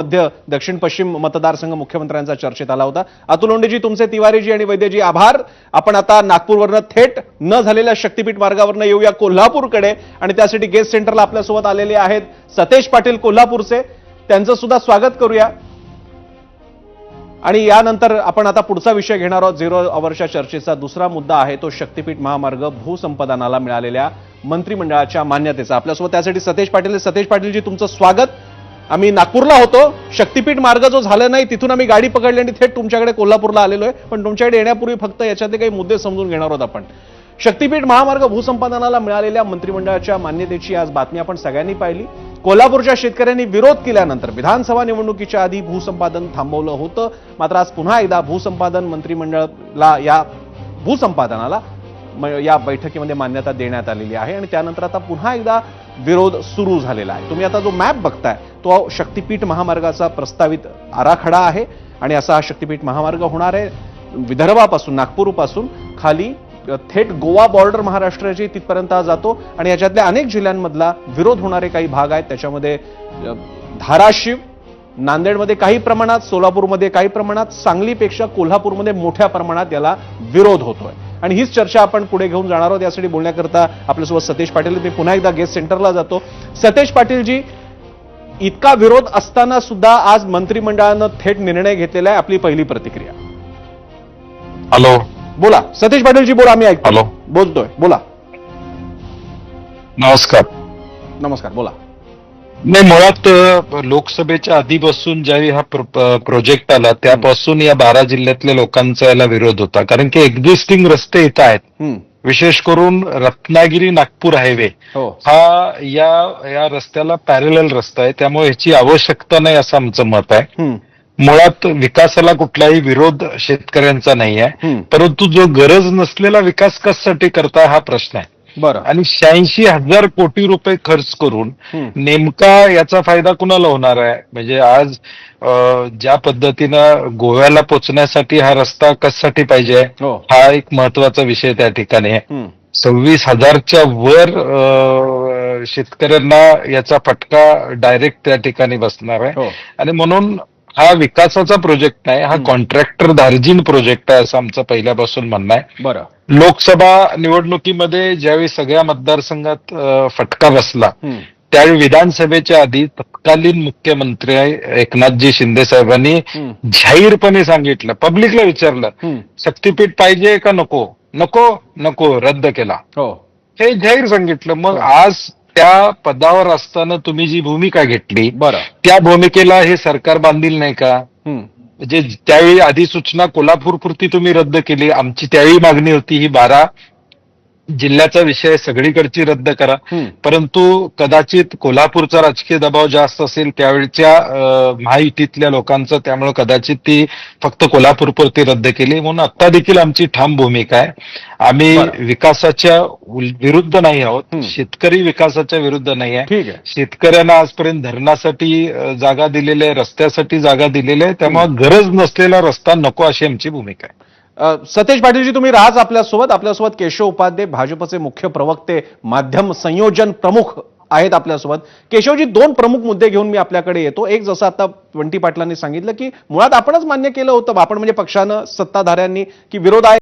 मध्य दक्षिण पश्चिम मतदारसंघ मुख्यमंत्र्यांचा चर्चेत आला होता। अतुल लोंढेजी, तुमचे, तिवारीजी आणि वैद्यजी आभार। आपण आता नागपूरवरनं थेट न झालेल्या शक्तीपीठ मार्गावरनं येऊया कोल्हापूरकडे आणि त्यासाठी गेस्ट सेंटरला आपल्यासोबत आलेले आहेत सतेज पाटील कोल्हापूरचे, त्यांचं सुद्धा स्वागत करूया। आणि यानंतर आपण आता पुढचा विषय घेणार आहोत। 0 अवरच्या चर्चेचा दुसरा मुद्दा आहे तो शक्तीपीठ महामार्ग भूसंपादनाला मिळालेल्या मंत्रिमंडळाच्या मान्यतेचा। आपल्यासोबत त्यासाठी सतेज पाटील। सतेज पाटीलजी, तुमचं स्वागत। आम्ही नागपूरला होतो, शक्तीपीठ मार्ग जो झाला नाही तिथून आम्ही गाडी पकडली आणि थेट तुमच्याकडे कोल्हापूरला आलेलो आहे। पण तुमच्याकडे येण्यापूर्वी फक्त याच्यातले काही मुद्दे समजून घेणार आहोत आपण। शक्तीपीठ महामार्ग भूसंपादनाला मिळालेल्या मंत्रिमंडळाच्या मान्यतेची आज बातमी आपण सगळ्यांनी पाहिली। कोल्हापूरच्या शेतकऱ्यांनी विरोध केल्यानंतर विधानसभा निवडणुकीच्या आधी भूसंपादन थांबवलं होतं, मात्र आज पुन्हा एकदा भूसंपादन मंत्रिमंडळाला या भूसंपादनाला या बैठकीमध्ये मान्यता देण्यात आलेली आहे आणि त्यानंतर आता पुन्हा एकदा विरोध सुरू झालेला आहे। तुम्ही आता जो मॅप बघताय तो शक्तीपीठ महामार्गाचा प्रस्तावित आराखडा आहे आणि असा हा शक्तीपीठ महामार्ग होणार आहे विदर्भापासून, नागपूरपासून खाली थेट गोवा बॉर्डर महाराष्ट्राची तिथपर्यंत जातो आणि याच्यातल्या अनेक जिल्ह्यांमधला विरोध होणारे काही भाग आहेत। त्याच्यामध्ये धाराशिव, नांदेडमध्ये काही प्रमाणात, सोलापूरमध्ये काही प्रमाणात, सांगलीपेक्षा कोल्हापूरमध्ये मोठ्या प्रमाणात याला विरोध होतोय आणि हीच चर्चा आपण पुढे घेऊन जाणार आहोत। यासाठी बोलण्याकरता आपल्यासोबत सतेज पाटील। मी पुन्हा एकदा गेस्ट सेंटरला जातो। सतेज पाटीलजी, इतका विरोध असताना सुद्धा आज मंत्रिमंडळानं थेट निर्णय घेतलेला आहे, आपली पहिली प्रतिक्रिया। हॅलो, बोला सतेज पाटीलजी, बोला, मी ऐकतो। हॅलो, बोलतोय, बोला। नमस्कार। नमस्कार, बोला। नाही, मुळात लोकसभेच्या आधीपासून ज्यावेळी हा प्रोजेक्ट आला त्यापासून या 12 जिल्ह्यातल्या लोकांचा याला विरोध होता, कारण की एक्झिस्टिंग रस्ते इथं आहेत। विशेष करून रत्नागिरी नागपूर हायवे हा या रस्त्याला पॅरलल रस्ता आहे, त्यामुळे ह्याची आवश्यकता नाही असं आमचं मत आहे। मुळात विकासाला कुठलाही विरोध शेतकऱ्यांचा नाही आहे, परंतु जो गरज नसलेला विकास कशासाठी करता हा प्रश्न आहे। बरं, आणि 86,000 कोटी रुपये खर्च करून नेमका याचा फायदा कुणाला होणार आहे? म्हणजे आज ज्या पद्धतीनं गोव्याला पोहोचण्यासाठी हा रस्ता कशासाठी पाहिजे हा एक महत्वाचा विषय त्या ठिकाणी आहे। 26,000च्या वर शेतकऱ्यांना याचा फटका डायरेक्ट त्या ठिकाणी बसणार आहे आणि म्हणून हा विकासाचा प्रोजेक्ट नाही, हा कॉन्ट्रॅक्टर धार्जिन प्रोजेक्ट आहे असं आमचं पहिल्यापासून म्हणणं आहे। बरं, लोकसभा निवडणुकीमध्ये ज्यावेळी सगळ्या मतदारसंघात फटका बसला त्यावेळी विधानसभेच्या आधी तत्कालीन मुख्यमंत्री एकनाथजी शिंदे साहेबांनी जाहीरपणे सांगितलं, पब्लिकला विचारलं, शक्तीपीठ पाहिजे का नको? नको, नको, रद्द केला, हे जाहीर सांगितलं। मग आज त्या पदावर असताना तुम्ही जी भूमिका घेतली त्या भूमिकेला हे सरकार बांधील नाही का? म्हणजे त्यावेळी अधिसूचना कोल्हापूरपुरती तुम्ही रद्द केली, आमची त्यावेळी मागणी होती ही 12 जिल्ह्याचा विषय सगळीकडची रद्द करा, परंतु कदाचित कोल्हापूरचा राजकीय दबाव जास्त असेल त्यावेळच्या महायुतीतल्या लोकांचं, त्यामुळे कदाचित ती फक्त कोल्हापूरपुरती रद्द केली। म्हणून आता देखील आमची ठाम भूमिका आहे, आम्ही विकासाच्या विरुद्ध नाही आहोत, शेतकरी विकासाच्या विरुद्ध नाही आहे। शेतकऱ्यांना आजपर्यंत धरणासाठी जागा दिलेली आहे, रस्त्यासाठी जागा दिलेली आहे, त्यामुळे गरज नसलेला रस्ता नको अशी आमची भूमिका आहे। सतेज पाटीलजी, तुम्ही राज आपल्यासोबत केशव उपाध्ये, भाजपचे मुख्य प्रवक्ते, माध्यम संयोजन प्रमुख आहेत आपल्यासोबत। केशवजी, 2 प्रमुख मुद्दे घेऊन मी आपल्याकडे येतो। एक, जसं आता वंटी पाटलांनी सांगितलं की मुळात आपणच मान्य केलं होतं, आपण म्हणजे पक्षानं, सत्ताधाऱ्यांनी, की विरोध आहे